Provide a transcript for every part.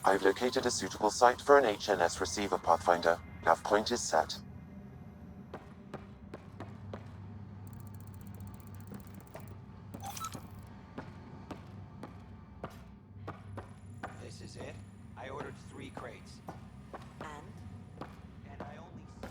I've located a suitable site for an HNS receiver, Pathfinder. Nav point is set. This is it? I ordered 3 crates. And? And I only see...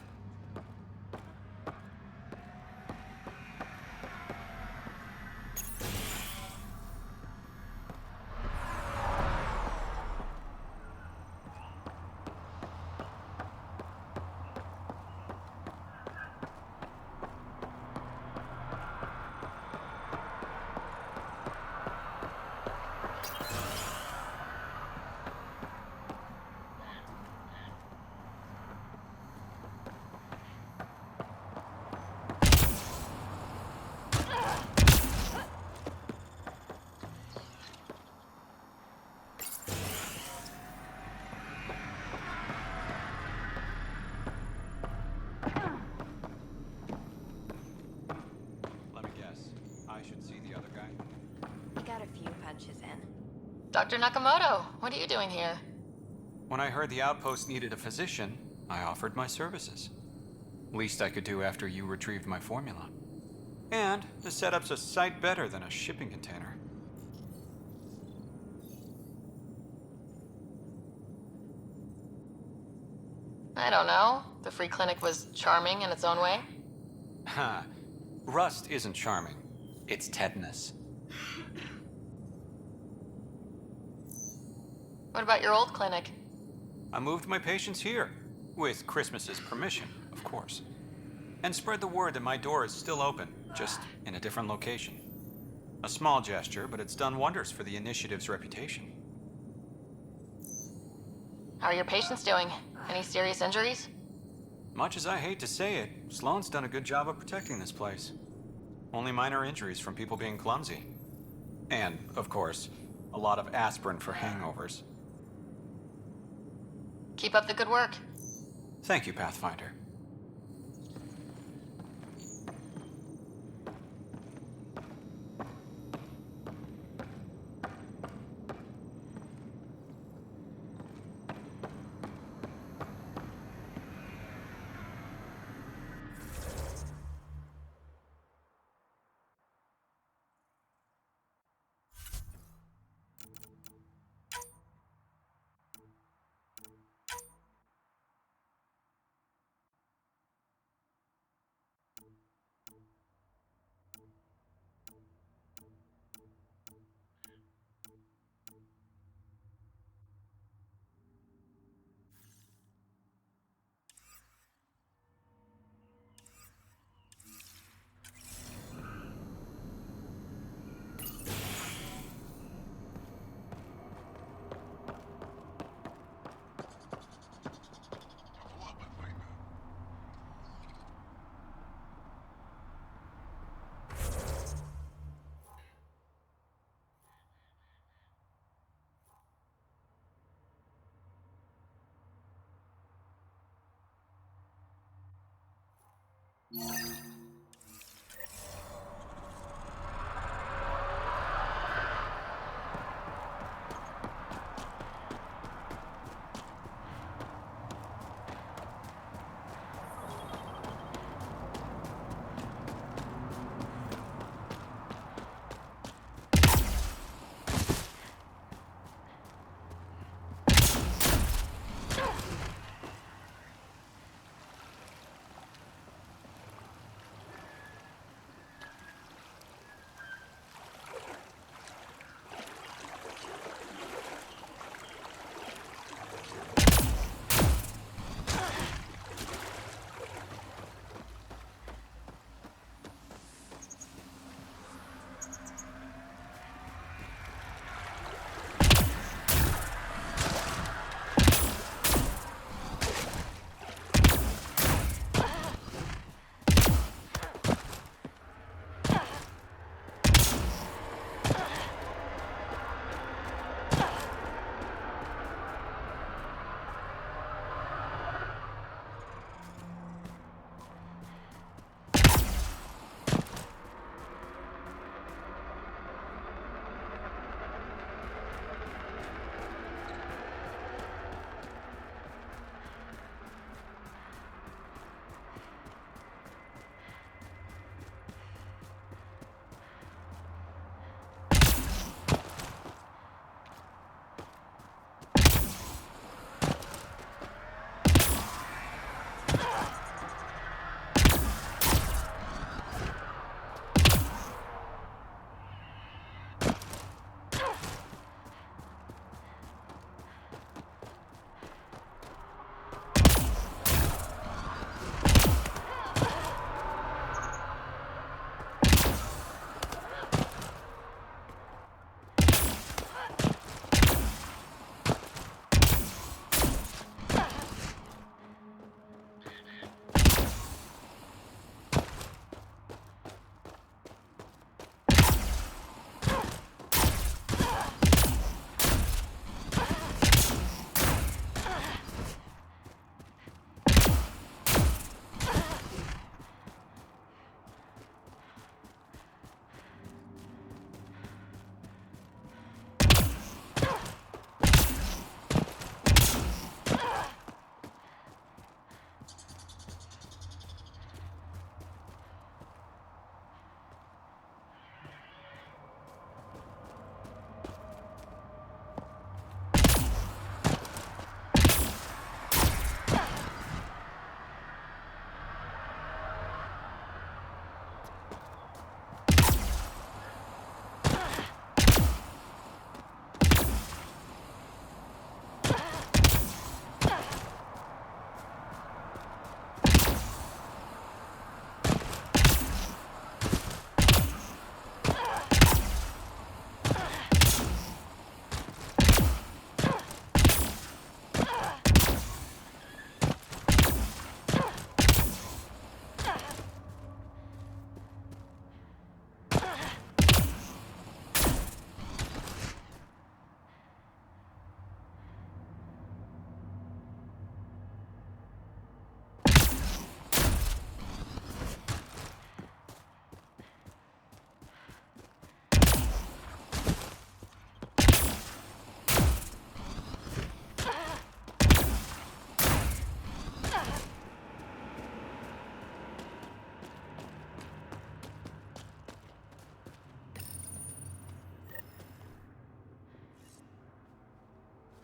Let me guess. I should see the other guy. I got a few punches in. Dr. Nakamoto, what are you doing here? When I heard the outpost needed a physician, I offered my services. Least I could do after you retrieved my formula. And the setup's a sight better than a shipping container. I don't know. The free clinic was charming in its own way. Ha. Rust isn't charming. It's tetanus. What about your old clinic? I moved my patients here. With Christmas's permission, of course. And spread the word that my door is still open, just in a different location. A small gesture, but it's done wonders for the initiative's reputation. How are your patients doing? Any serious injuries? Much as I hate to say it, Sloane's done a good job of protecting this place. Only minor injuries from people being clumsy. And, of course, a lot of aspirin for hangovers. Keep up the good work. Thank you, Pathfinder.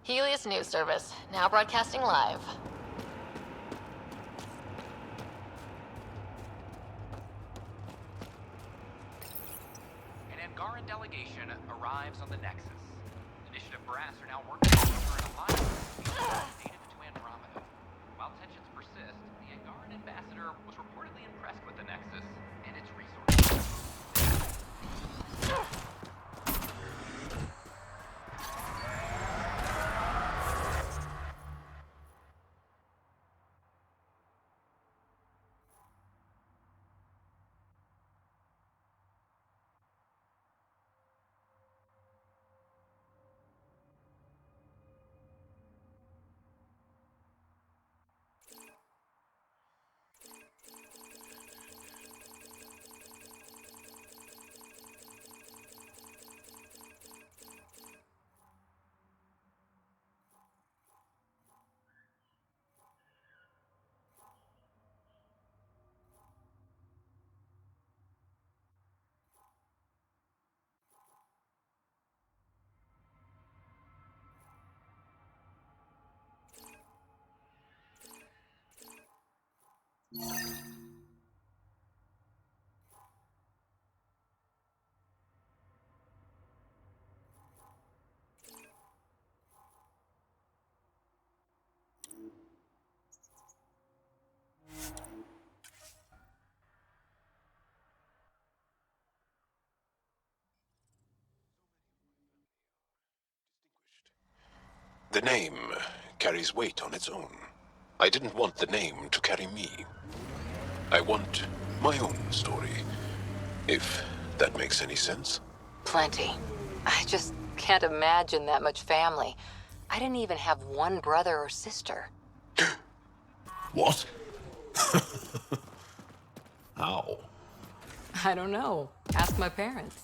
Helios News Service, now broadcasting live. An Angaran delegation arrives on the Nexus. Initiative brass are now working over an alliance native to Andromeda. While tensions persist, the Angaran ambassador was reportedly impressed with the Nexus and its resources. The name carries weight on its own. I didn't want the name to carry me. I want my own story, if that makes any sense. Plenty. I just can't imagine that much family. I didn't even have one brother or sister. What? How? I don't know. Ask my parents.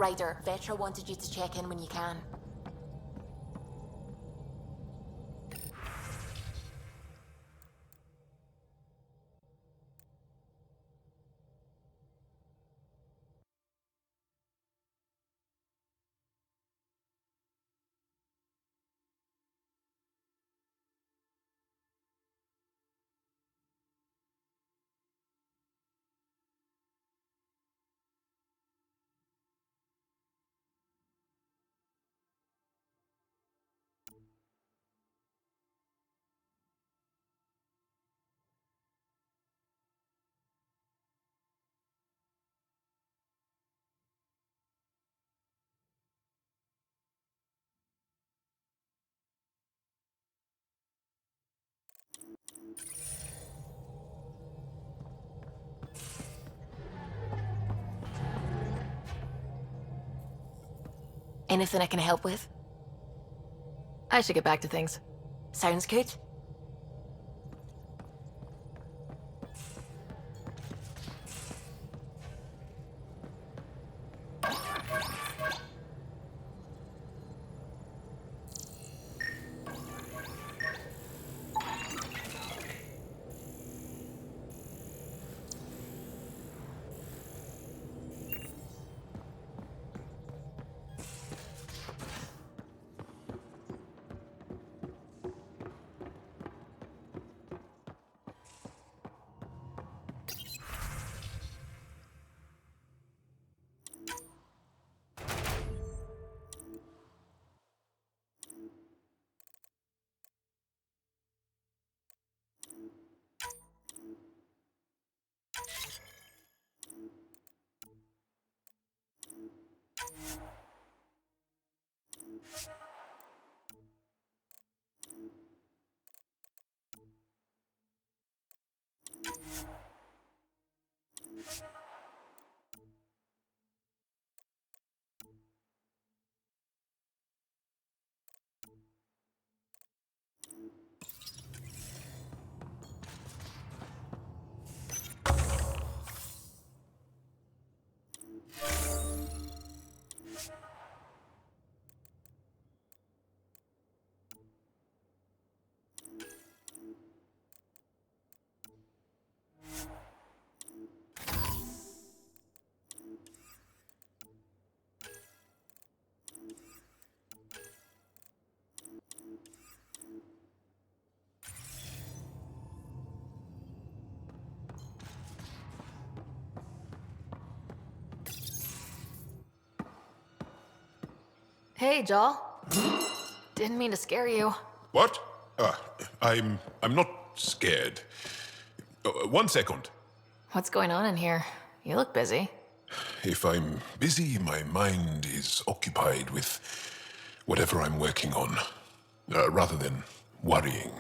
Ryder, Vetra wanted you to check in when you can. Anything I can help with? I should get back to things. Sounds good. Hey, Joel. Didn't mean to scare you. What? I'm not scared. 1 second. What's going on in here? You look busy. If I'm busy, my mind is occupied with whatever I'm working on, rather than worrying.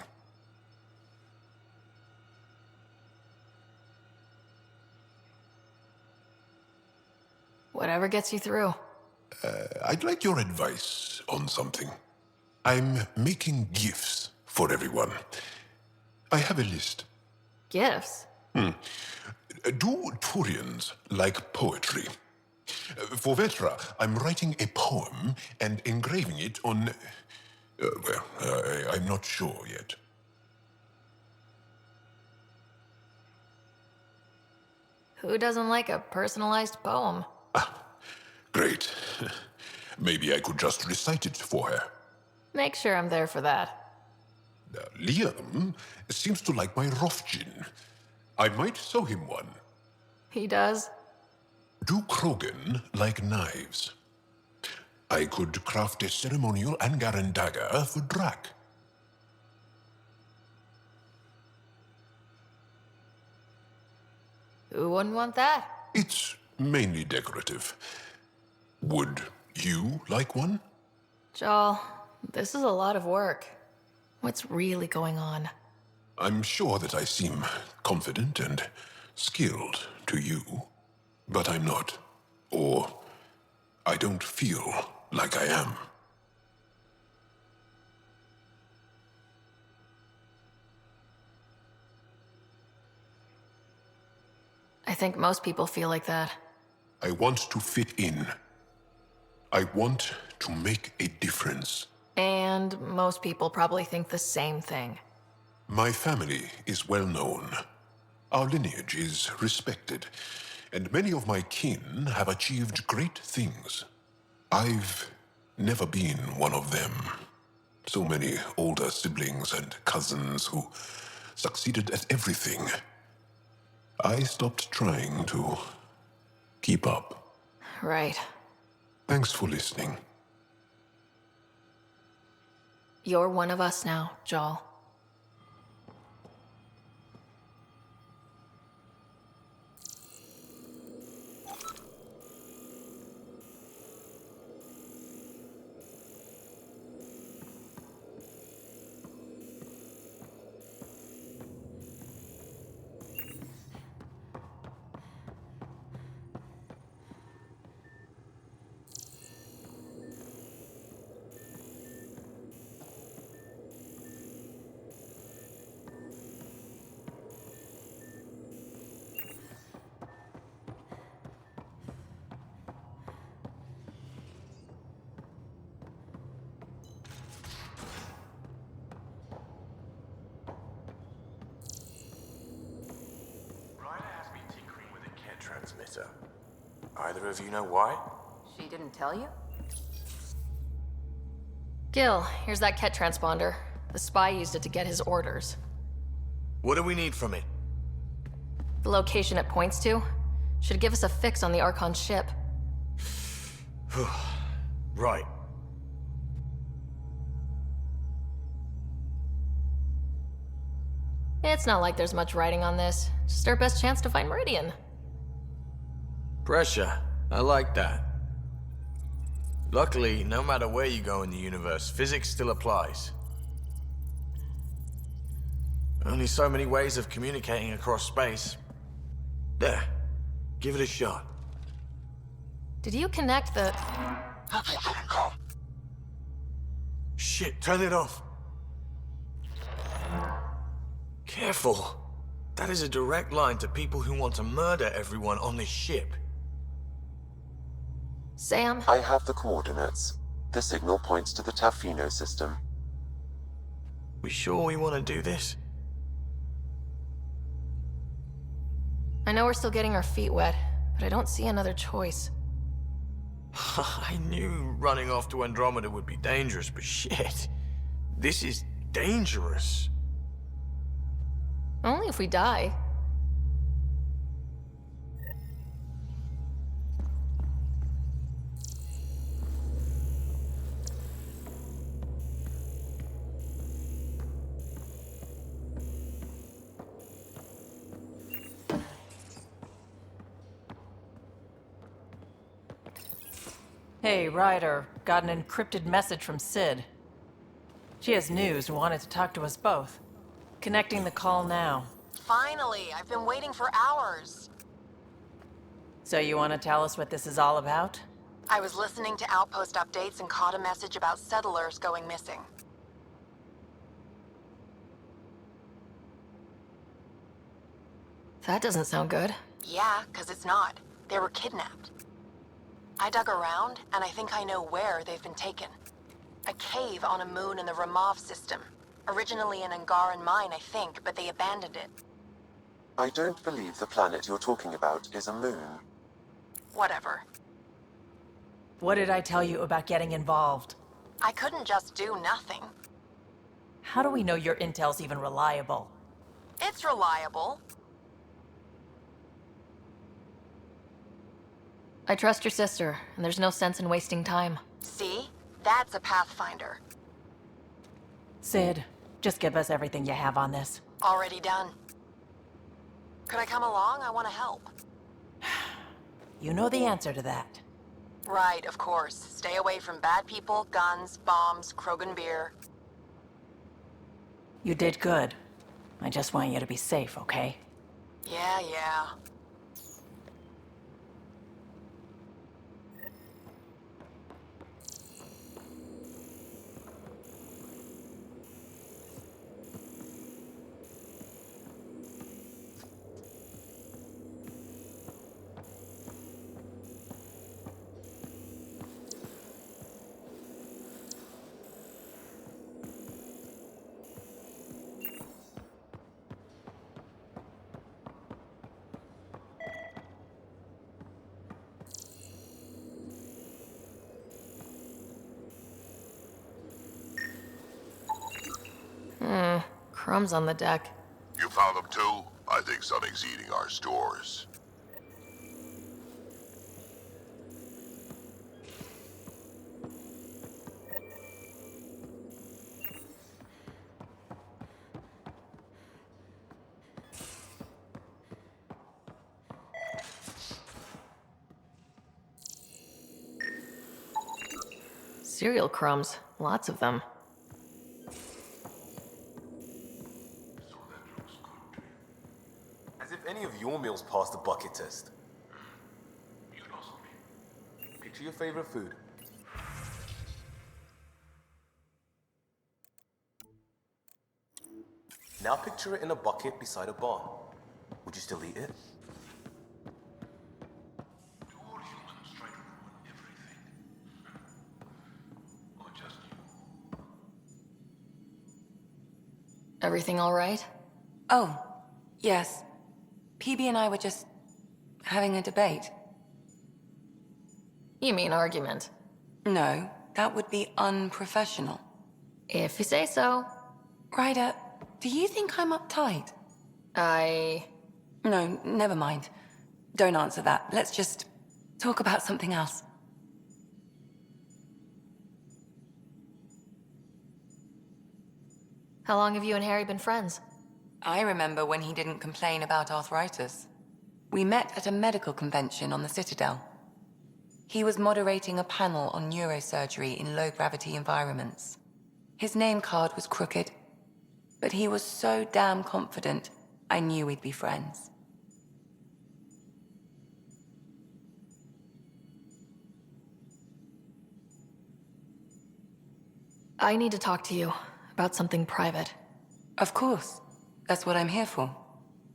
Whatever gets you through. I'd like your advice on something. I'm making gifts for everyone. I have a list. Gifts? Do Turians like poetry? For Vetra, I'm writing a poem and engraving it on... I'm not sure yet. Who doesn't like a personalized poem? Great. Maybe I could just recite it for her. Make sure I'm there for that. Liam seems to like my Rofgin. I might sew him one. He does? Do Krogan like knives? I could craft a ceremonial Angaran dagger for Drac. Who wouldn't want that? It's mainly decorative. Would you like one? Joel, this is a lot of work. What's really going on? I'm sure that I seem confident and skilled to you, but I'm not. Or I don't feel like I am. I think most people feel like that. I want to fit in. I want to make a difference. And most people probably think the same thing. My family is well known. Our lineage is respected, and many of my kin have achieved great things. I've never been one of them. So many older siblings and cousins who succeeded at everything. I stopped trying to keep up. Right. Thanks for listening. You're one of us now, Joel. her. Either of you know why? She didn't tell you? Gil, here's that Ket transponder. The spy used it to get his orders. What do we need from it? The location it points to should give us a fix on the Archon's ship. Right. It's not like there's much writing on this. Just our best chance to find Meridian. Pressure. I like that. Luckily, no matter where you go in the universe, physics still applies. Only so many ways of communicating across space. There. Give it a shot. Did you connect the... Shit, turn it off. Careful. That is a direct line to people who want to murder everyone on this ship. Sam? I have the coordinates. The signal points to the Tafino system. We sure we want to do this? I know we're still getting our feet wet, but I don't see another choice. I knew running off to Andromeda would be dangerous, but shit. This is dangerous. Only if we die. Hey, Ryder. Got an encrypted message from Sid. She has news and wanted to talk to us both. Connecting the call now. Finally, I've been waiting for hours. So you want to tell us what this is all about? I was listening to Outpost updates and caught a message about settlers going missing. That doesn't sound good. Yeah, 'cause it's not. They were kidnapped. I dug around, and I think I know where they've been taken. A cave on a moon in the Ramov system. Originally an Angaran mine, I think, but they abandoned it. I don't believe the planet you're talking about is a moon. Whatever. What did I tell you about getting involved? I couldn't just do nothing. How do we know your intel's even reliable? It's reliable. I trust your sister, and there's no sense in wasting time. See? That's a Pathfinder. Sid, just give us everything you have on this. Already done. Could I come along? I want to help. You know the answer to that. Right, of course. Stay away from bad people, guns, bombs, Krogan beer. You did good. I just want you to be safe, okay? Yeah. Crumbs on the deck. You found them too? I think something's eating our stores. Cereal crumbs. Lots of them. As if any of your meals passed the bucket test. You lost me. Picture your favorite food. Now picture it in a bucket beside a barn. Would you still eat it? Do all humans try to ruin everything? Or just you? Everything all right? Oh, yes. PB and I were just Having a debate? You mean argument? No, that would be unprofessional. If you say so. Ryder, do you think I'm uptight? No, never mind. Don't answer that. Let's just talk about something else. How long have you and Harry been friends? I remember when he didn't complain about arthritis. We met at a medical convention on the Citadel. He was moderating a panel on neurosurgery in low-gravity environments. His name card was crooked, but he was so damn confident, I knew we'd be friends. I need to talk to you about something private. Of course. That's what I'm here for.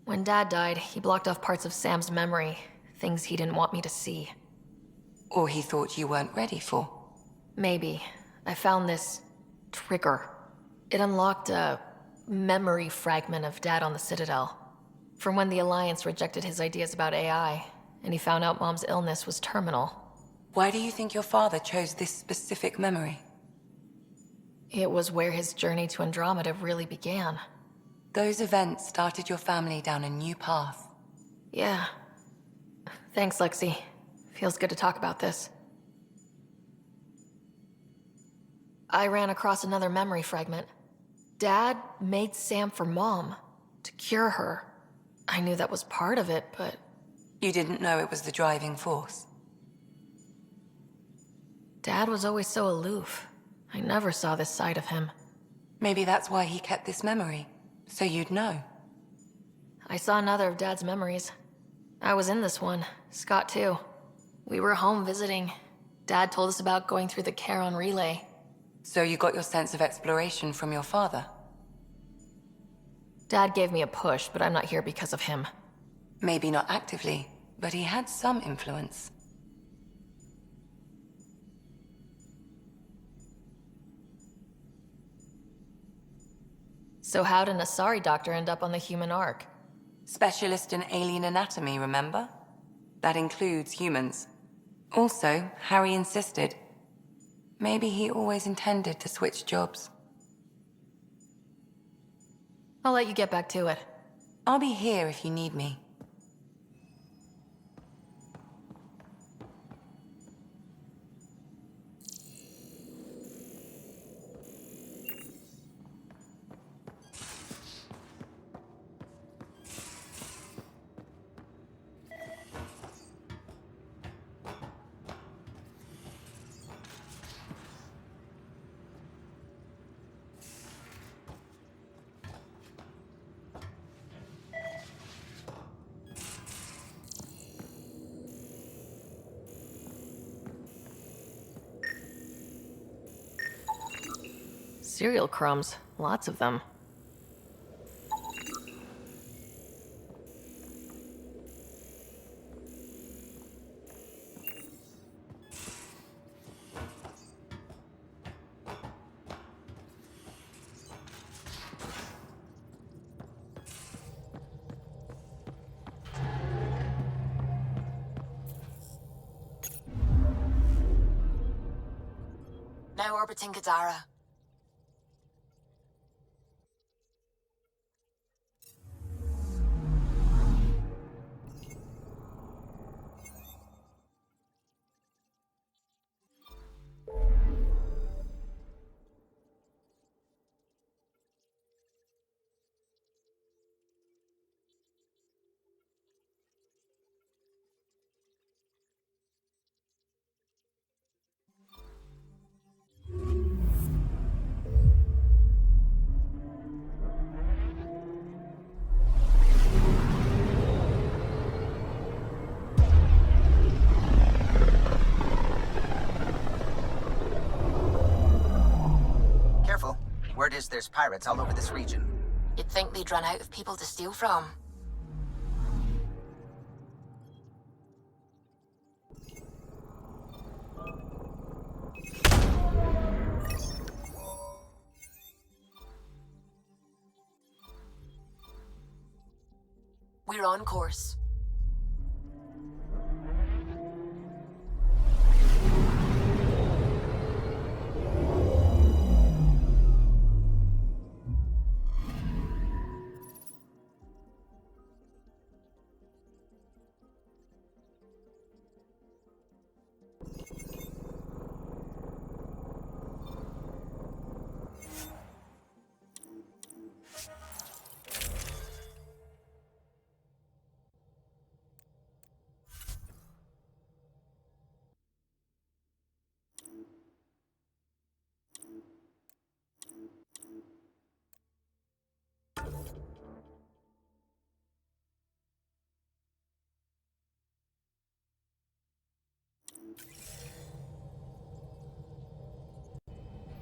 When Dad died, he blocked off parts of Sam's memory, things he didn't want me to see. Or he thought you weren't ready for. Maybe. I found this trigger. It unlocked a memory fragment of Dad on the Citadel. From when the Alliance rejected his ideas about AI, and he found out Mom's illness was terminal. Why do you think your father chose this specific memory? It was where his journey to Andromeda really began. Those events started your family down a new path. Yeah. Thanks, Lexi. Feels good to talk about this. I ran across another memory fragment. Dad made Sam for Mom, to cure her. I knew that was part of it, but... You didn't know it was the driving force? Dad was always so aloof. I never saw this side of him. Maybe that's why he kept this memory, so you'd know. I saw another of Dad's memories. I was in this one, Scott too. We were home visiting. Dad told us about going through the Charon relay. So you got your sense of exploration from your father? Dad gave me a push, but I'm not here because of him. Maybe not actively, but he had some influence. So how'd an Asari doctor end up on the human Ark? Specialist in alien anatomy, remember? That includes humans. Also, Harry insisted. Maybe he always intended to switch jobs. I'll let you get back to it. I'll be here if you need me. Cereal crumbs. Lots of them. Now orbiting Gadara. Careful. Word is there's pirates all over this region. You'd think they'd run out of people to steal from. We're on course.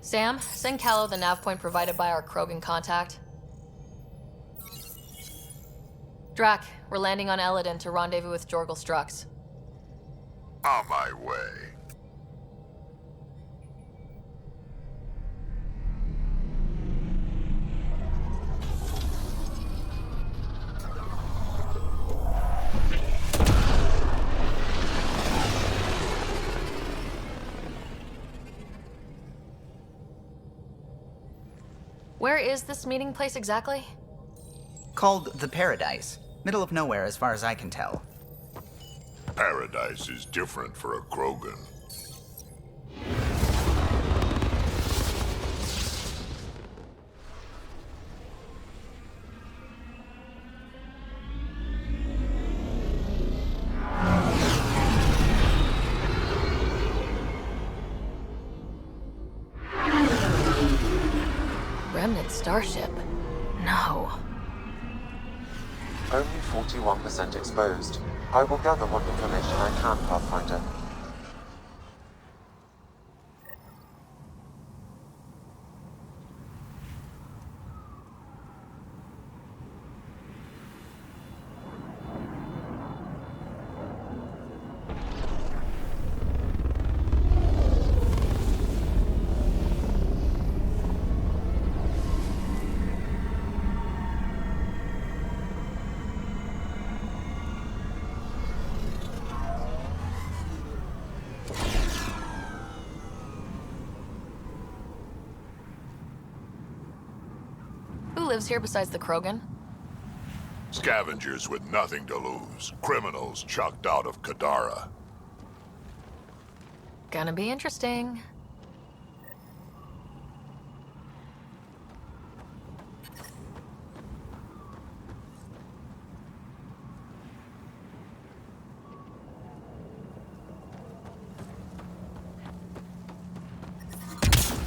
Sam, send Callow the nav point provided by our Krogan contact. Drac, we're landing on Eladin to rendezvous with Jorgal Strux. On my way. Where is this meeting place exactly? Called the Paradise. Middle of nowhere as far as I can tell. Paradise is different for a Krogan. Remnant starship? No. Only 41% exposed. I will gather what information I can, Pathfinder. Who lives here besides the Krogan? Scavengers with nothing to lose. Criminals chucked out of Kadara. Gonna be interesting.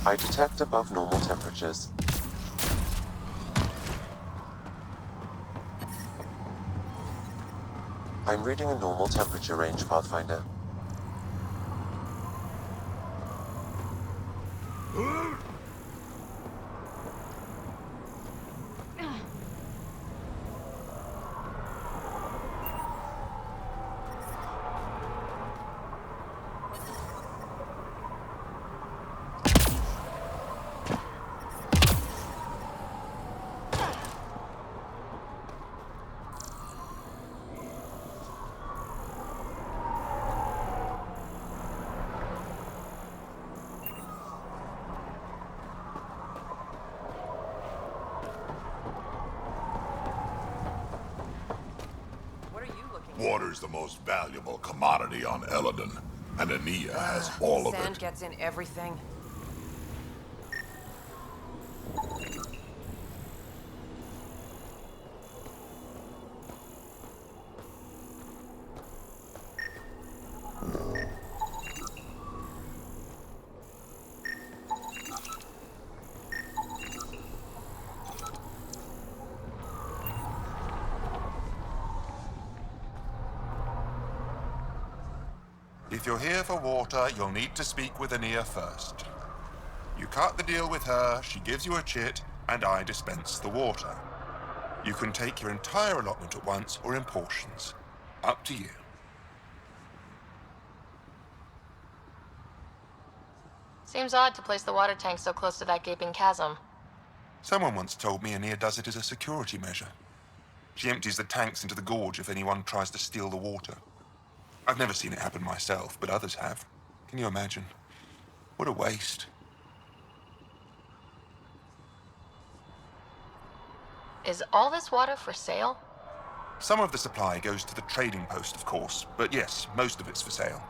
I detect above normal temperatures. I'm reading a normal temperature range, Pathfinder. Water's the most valuable commodity on Eladin, and Ania has all of Sand it. gets in everything. If you're here for water, you'll need to speak with Ania first. You cut the deal with her, she gives you a chit, and I dispense the water. You can take your entire allotment at once or in portions. Up to you. Seems odd to place the water tank so close to that gaping chasm. Someone once told me Ania does it as a security measure. She empties the tanks into the gorge if anyone tries to steal the water. I've never seen it happen myself, but others have. Can you imagine? What a waste. Is all this water for sale? Some of the supply goes to the trading post, of course, but yes, most of it's for sale.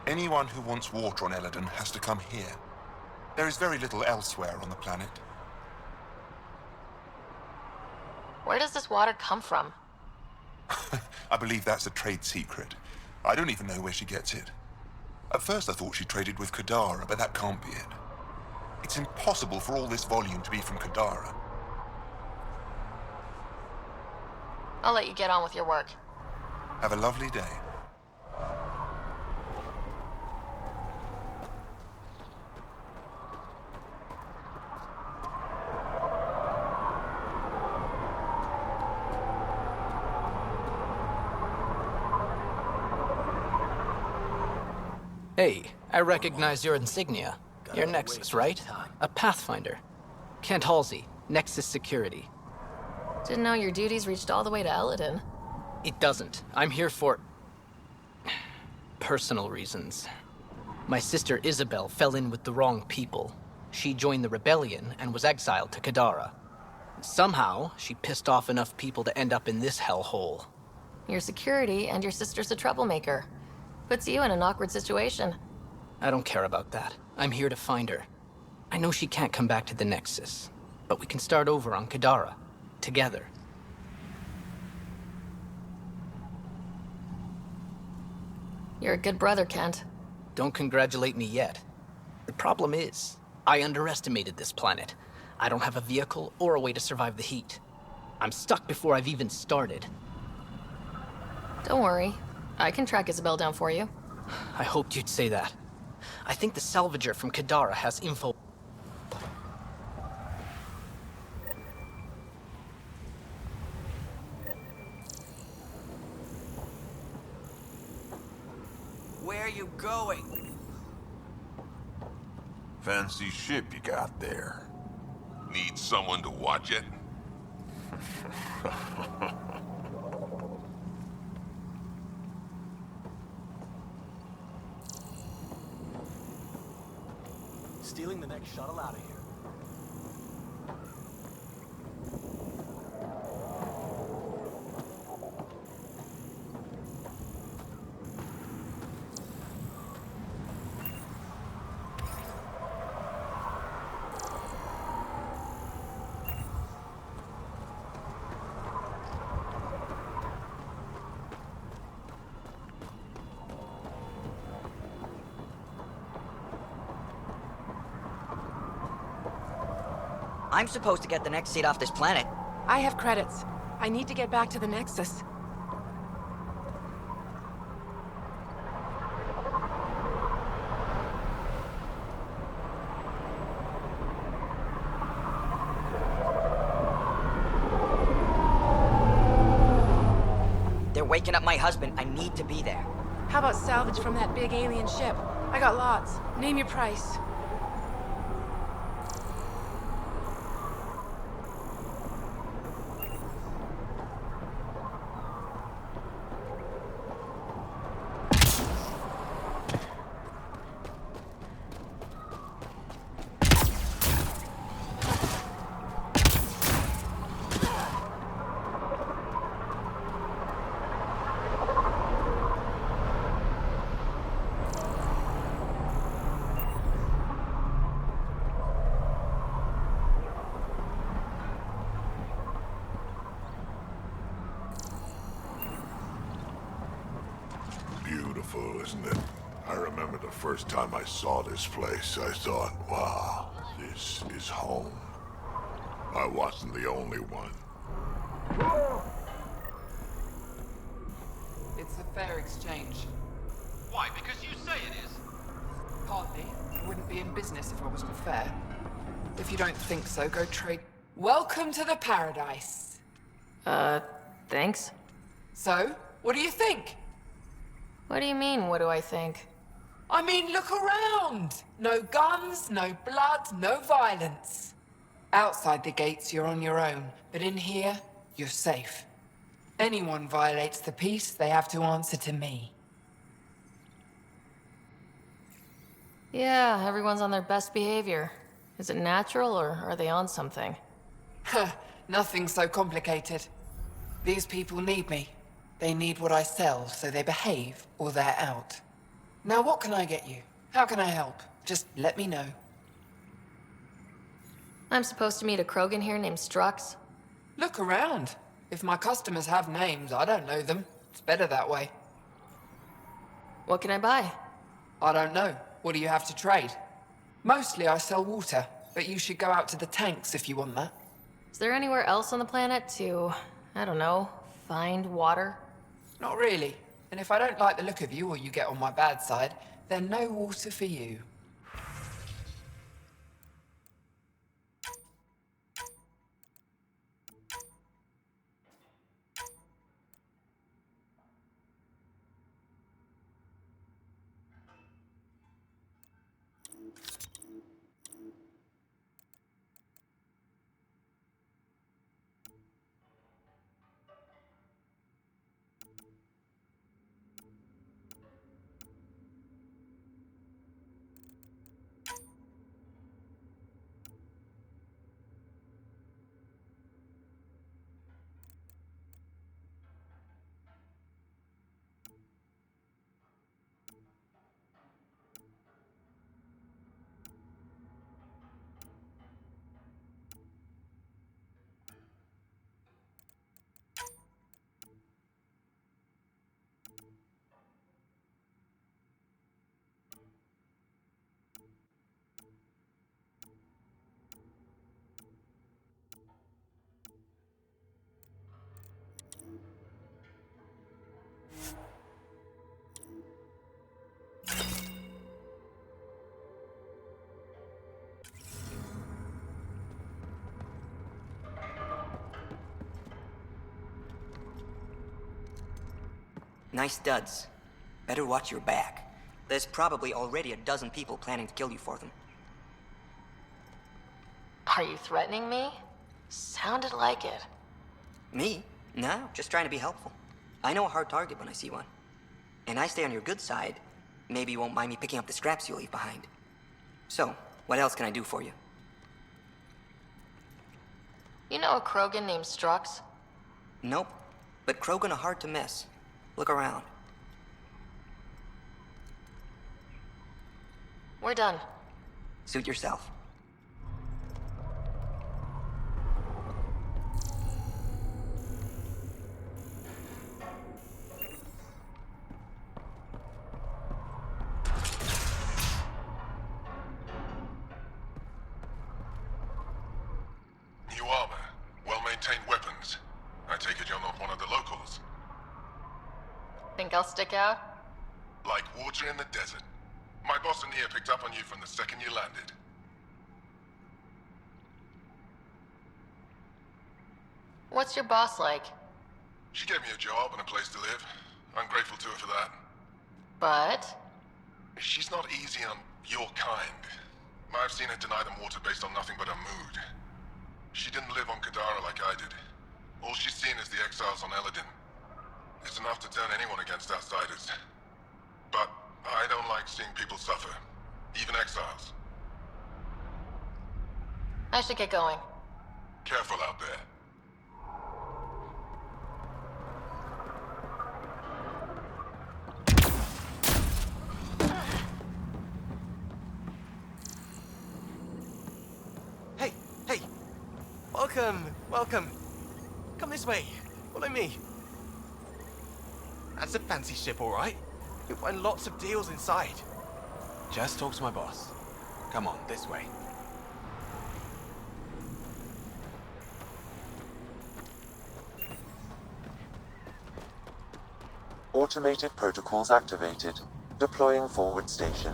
Anyone who wants water on Eladin has to come here. There is very little elsewhere on the planet. Where does this water come from? I believe that's a trade secret. I don't even know where she gets it. At first I thought she traded with Kadara, but that can't be it. It's impossible for all this volume to be from Kadara. I'll let you get on with your work. Have a lovely day. Hey, I recognize your insignia. Your Nexus, right? A Pathfinder. Kent Halsey, Nexus Security. Didn't know your duties reached all the way to Eladin. It doesn't. I'm here for... personal reasons. My sister Isabel fell in with the wrong people. She joined the rebellion and was exiled to Kadara. Somehow, she pissed off enough people to end up in this hellhole. Your security and your sister's a troublemaker. Puts you in an awkward situation. I don't care about that. I'm here to find her. I know she can't come back to the Nexus, but we can start over on Kadara, together. You're a good brother, Kent. Don't congratulate me yet. The problem is, I underestimated this planet. I don't have a vehicle or a way to survive the heat. I'm stuck before I've even started. Don't worry. I can track Isabel down for you. I hoped you'd say that. I think the salvager from Kadara has info. Where are you going? Fancy ship you got there. Need someone to watch it? Stealing the next shuttle out of here. I'm supposed to get the next seat off this planet. I have credits. I need to get back to the Nexus. They're waking up my husband. I need to be there. How about salvage from that big alien ship? I got lots. Name your price. Beautiful, isn't it? I remember the first time I saw this place, I thought, wow, this is home. I wasn't the only one. It's a fair exchange. Why? Because you say it is. Partly. I wouldn't be in business if I wasn't fair. If you don't think so, go trade. Welcome to the paradise. Thanks? So, what do you think? What do you mean, what do I think? I mean, look around! No guns, no blood, no violence. Outside the gates, you're on your own, but in here, you're safe. Anyone violates the peace, they have to answer to me. Yeah, everyone's on their best behavior. Is it natural, or are they on something? Nothing so complicated. These people need me. They need what I sell, so they behave, or they're out. Now what can I get you? How can I help? Just let me know. I'm supposed to meet a Krogan here named Strux. Look around. If my customers have names, I don't know them. It's better that way. What can I buy? I don't know. What do you have to trade? Mostly I sell water, but you should go out to the tanks if you want that. Is there anywhere else on the planet to, I don't know, find water? Not really. And if I don't like the look of you or you get on my bad side, then no water for you. Nice duds. Better watch your back. There's probably already a dozen people planning to kill you for them. Are you threatening me? Sounded like it. Me? No, just trying to be helpful. I know a hard target when I see one. And I stay on your good side. Maybe you won't mind me picking up the scraps you leave behind. So, what else can I do for you? You know a Krogan named Strux? Nope. But Krogan are hard to miss. Look around. We're done. Suit yourself. New armor, well-maintained weapons. I take it you're not one of the locals. Think I'll stick out? Like water in the desert. My boss and Nia picked up on you from the second you landed. What's your boss like? She gave me a job and a place to live. I'm grateful to her for that. But? She's not easy on your kind. I've seen her deny them water based on nothing but her mood. She didn't live on Kadara like I did. All she's seen is the exiles on Eladin. It's enough to turn anyone against outsiders. But I don't like seeing people suffer, even exiles. I should get going. Careful out there. Hey! Welcome! Come this way. Follow me. That's a fancy ship, all right. You'll find lots of deals inside. Just talk to my boss. Come on, this way. Automated protocols activated. Deploying forward station.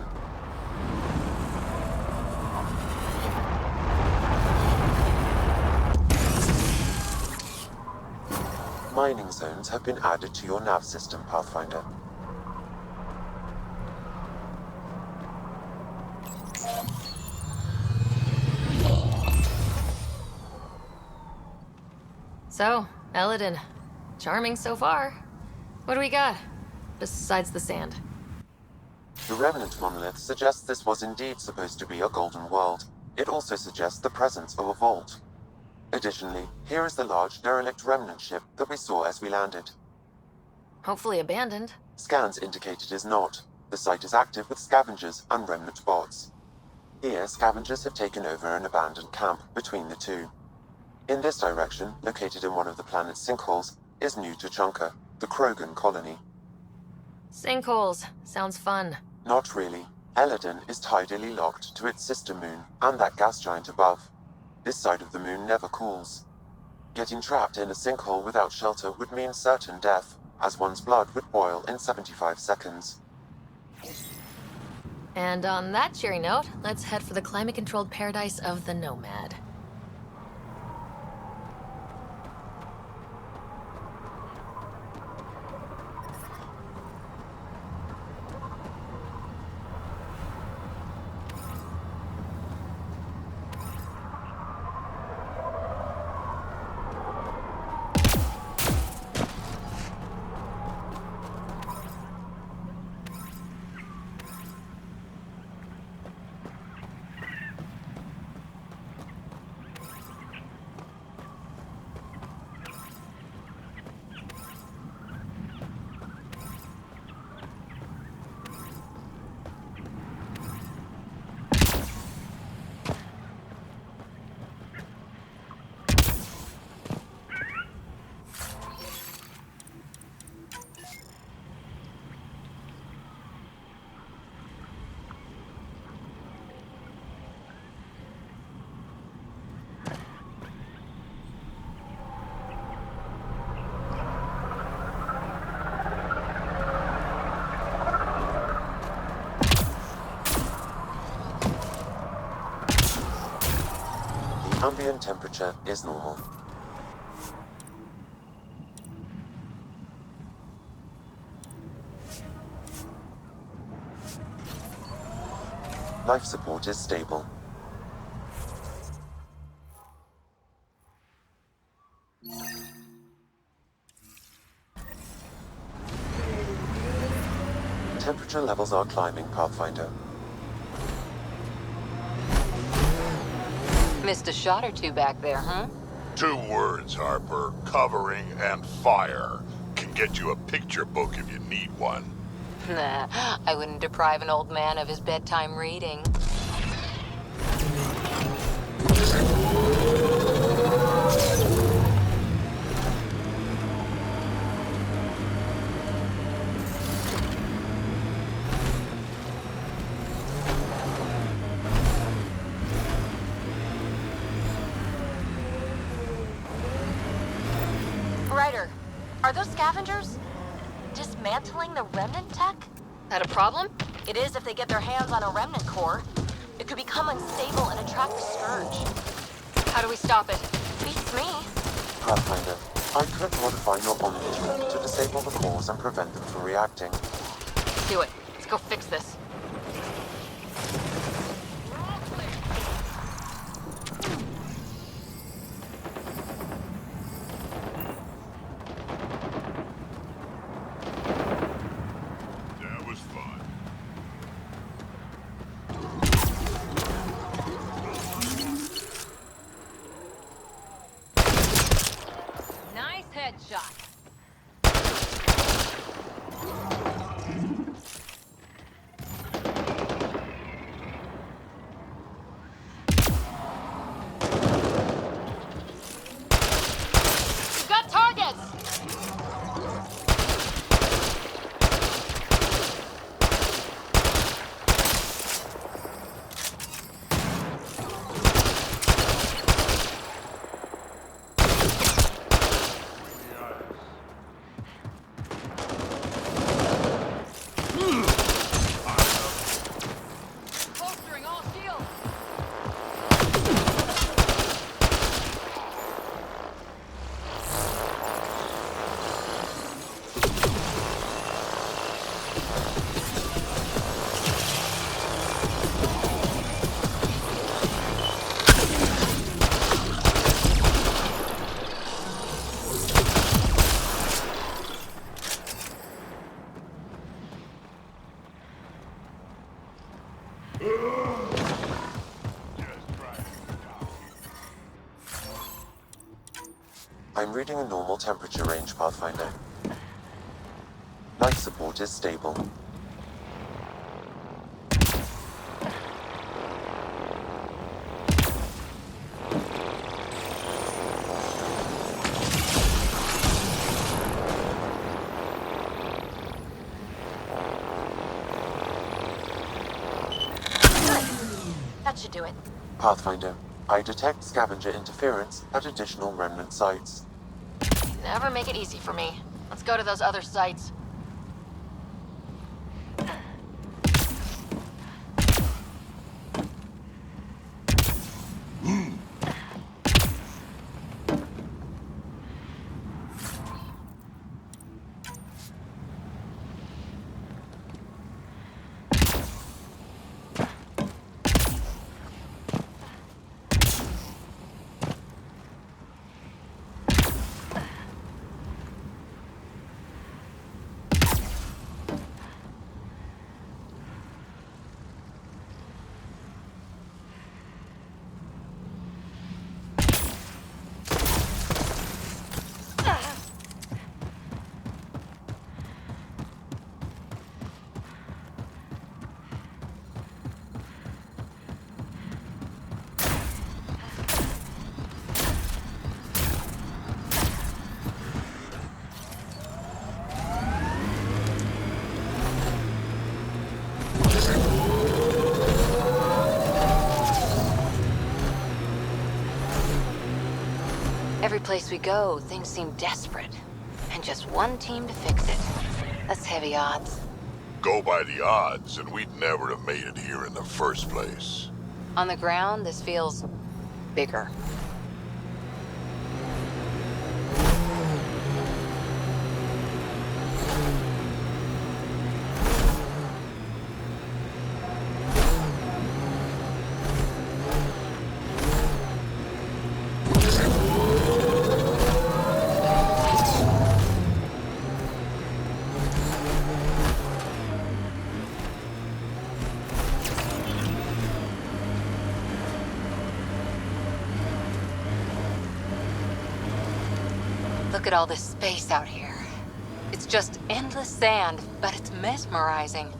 Mining zones have been added to your nav system, Pathfinder. So, Eladin. Charming so far. What do we got? Besides the sand. The Remnant monolith suggests this was indeed supposed to be a golden world. It also suggests the presence of a vault. Additionally, here is the large derelict remnant ship that we saw as we landed. Hopefully abandoned. Scans indicate it is not. The site is active with scavengers and remnant bots. Here, scavengers have taken over an abandoned camp between the two. In this direction, located in one of the planet's sinkholes, is New Tuchanka, the Krogan colony. Sinkholes. Sounds fun. Not really. Eladin is tidally locked to its sister moon and that gas giant above. This side of the moon never cools. Getting trapped in a sinkhole without shelter would mean certain death, as one's blood would boil in 75 seconds. And on that cheery note, let's head for the climate-controlled paradise of the Nomad. Ambient temperature is normal. Life support is stable. Temperature levels are climbing, Pathfinder. Missed a shot or two back there, huh? 2 words, Harper. Covering and fire. Can get you a picture book if you need one. Nah, I wouldn't deprive an old man of his bedtime reading. Ryder, are those scavengers dismantling the remnant tech? That a problem? It is if they get their hands on a remnant core. It could become unstable and attract the Scourge. How do we stop it? Beats me. Pathfinder, I could modify your omni to disable the cores and prevent them from reacting. Do it. Let's go fix this. That was fun. Nice headshot. We've got targets! Holstering all shields! I'm reading a normal temperature range, Pathfinder. Life support is stable. That should do it. Pathfinder, I detect scavenger interference at additional remnant sites. Never make it easy for me. Let's go to those other sites. Every place we go, things seem desperate. And just one team to fix it. That's heavy odds. Go by the odds, and we'd never have made it here in the first place. On the ground, this feels bigger. Look at all this space out here. It's just endless sand, but it's mesmerizing.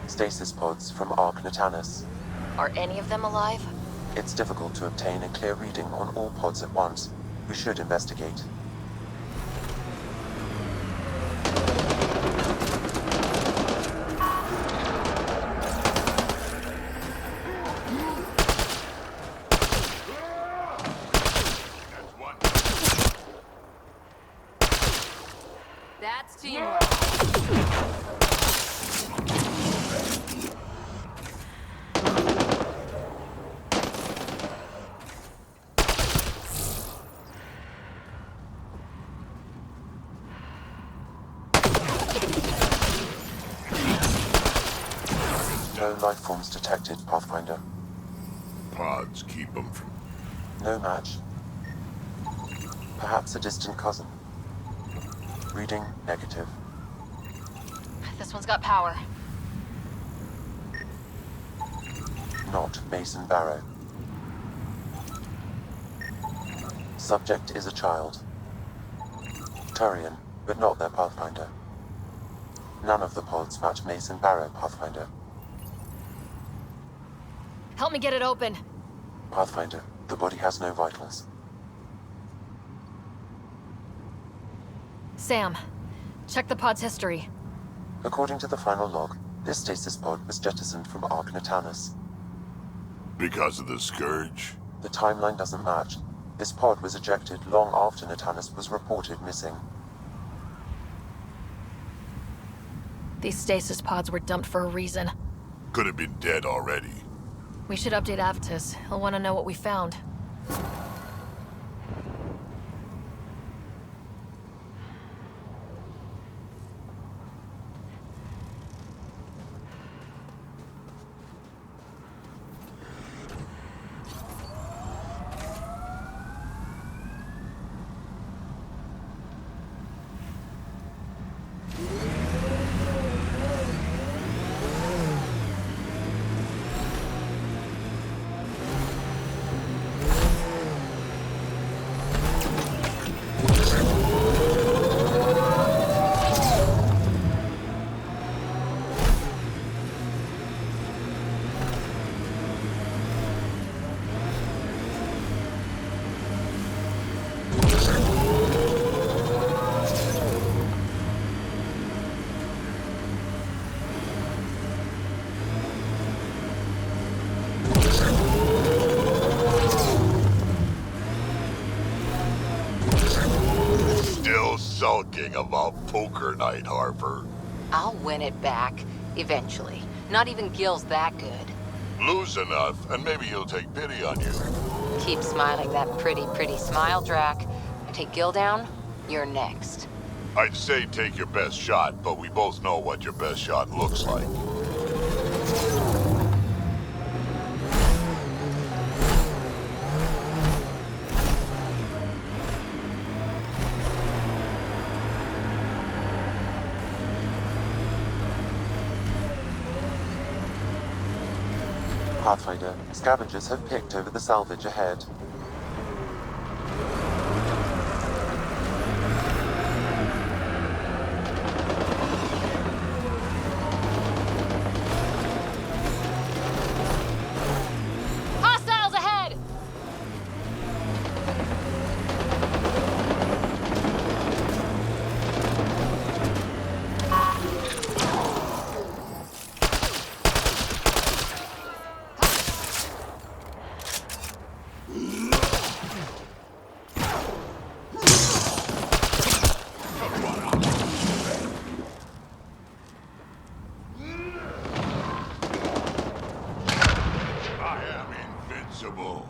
Stasis pods from Ark Natanus. Are any of them alive? It's difficult to obtain a clear reading on all pods at once. We should investigate. That's teamwork. No life forms detected, Pathfinder. Pods keep them from... No match. Perhaps a distant cousin. Reading negative. This one's got power. Not Mason Barrow. Subject is a child. Turian, but not their Pathfinder. None of the pods match Mason Barrow, Pathfinder. Help me get it open. Pathfinder, the body has no vitals. Sam, check the pod's history. According to the final log, this stasis pod was jettisoned from Ark Natanus. Because of the Scourge? The timeline doesn't match. This pod was ejected long after Natanus was reported missing. These stasis pods were dumped for a reason. Could have been dead already. We should update Avitus. He'll want to know what we found. no sulking about poker night, Harper. I'll win it back, eventually. Not even Gil's that good. Lose enough, and maybe he'll take pity on you. Keep smiling that pretty, pretty smile, Drac. Take Gil down, you're next. I'd say take your best shot, but we both know what your best shot looks like. Pathfinder, scavengers have picked over the salvage ahead. Hostiles ahead! I am invincible.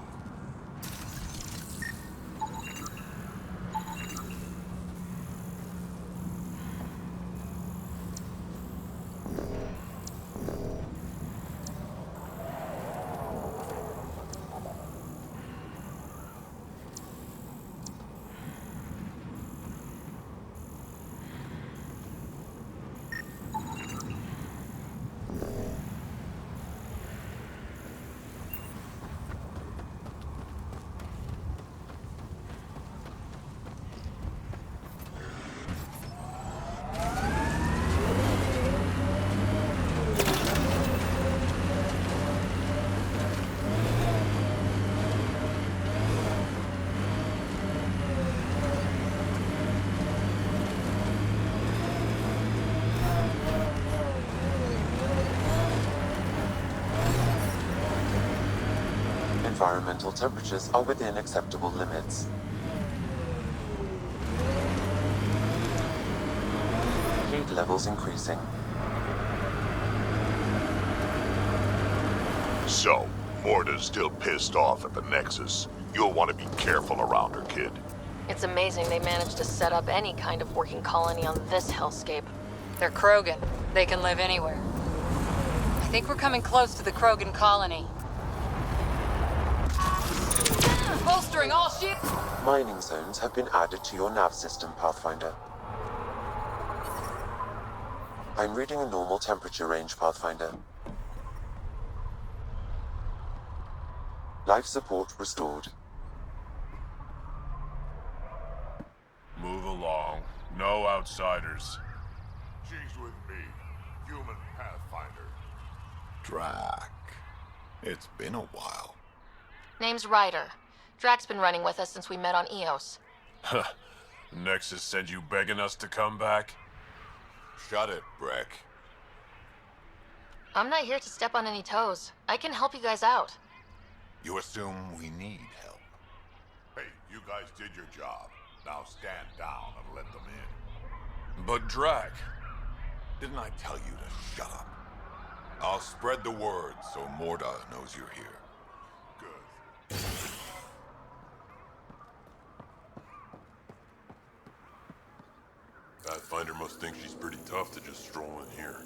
Environmental temperatures are within acceptable limits. Heat levels increasing. So, Morta's still pissed off at the Nexus. You'll want to be careful around her, kid. It's amazing they managed to set up any kind of working colony on this hellscape. They're Krogan. They can live anywhere. I think we're coming close to the Krogan colony. Bolstering all ships! Mining zones have been added to your nav system, Pathfinder. I'm reading a normal temperature range, Pathfinder. Life support restored. Move along. No outsiders. She's with me, human Pathfinder. Drac. It's been a while. Name's Ryder. Drac's been running with us since we met on Eos. Huh. Nexus sent you begging us to come back? Shut it, Breck. I'm not here to step on any toes. I can help you guys out. You assume we need help. Hey, you guys did your job. Now stand down and let them in. But Drac... Didn't I tell you to shut up? I'll spread the word so Morta knows you're here. Good. Pathfinder must think she's pretty tough to just stroll in here.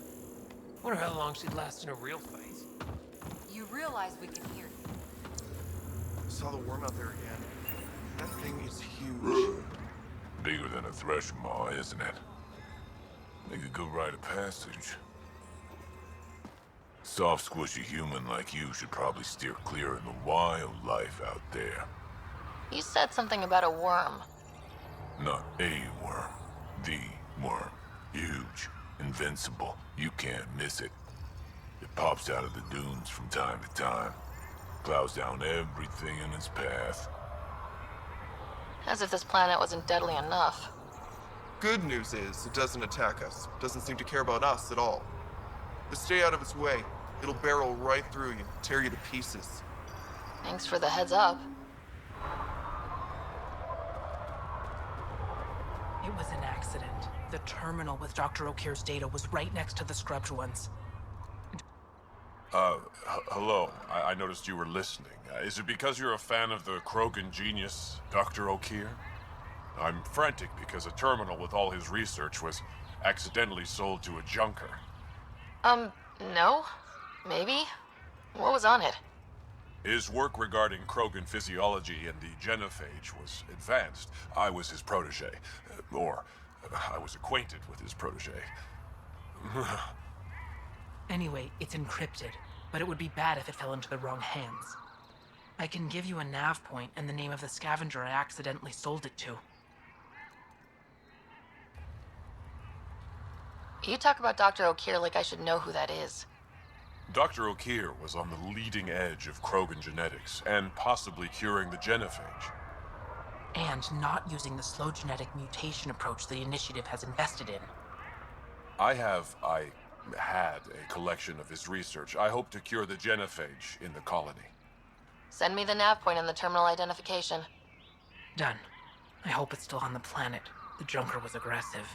Wonder how long she'd last in a real fight. You realize we can hear you. Saw the worm out there again. That thing is huge. Bigger than a thresh maw, isn't it? Make a good rite of passage. Soft, squishy human like you should probably steer clear of the wild life out there. You said something about a worm. Not a worm. The worm. Huge. Invincible. You can't miss it. It pops out of the dunes from time to time. Plows down everything in its path. As if this planet wasn't deadly enough. Good news is, it doesn't attack us. Doesn't seem to care about us at all. Just stay out of its way. It'll barrel right through you, tear you to pieces. Thanks for the heads up. It was an accident. The terminal with Dr. O'Keefe's data was right next to the scrubbed ones. Hello. I noticed you were listening. Is it because you're a fan of the Krogan genius, Dr. O'Keefe? I'm frantic because a terminal with all his research was accidentally sold to a junker. No? Maybe? What was on it? His work regarding Krogan physiology and the genophage was advanced. I was his protege. Or, I was acquainted with his protege. Anyway, it's encrypted, but it would be bad if it fell into the wrong hands. I can give you a nav point and the name of the scavenger I accidentally sold it to. You talk about Dr. O'Keefe like I should know who that is. Dr. O'Keefe was on the leading edge of Krogan genetics, and possibly curing the genophage. And not using the slow genetic mutation approach the Initiative has invested in. I had a collection of his research. I hope to cure the genophage in the colony. Send me the nav point and the terminal identification. Done. I hope it's still on the planet. The junker was aggressive.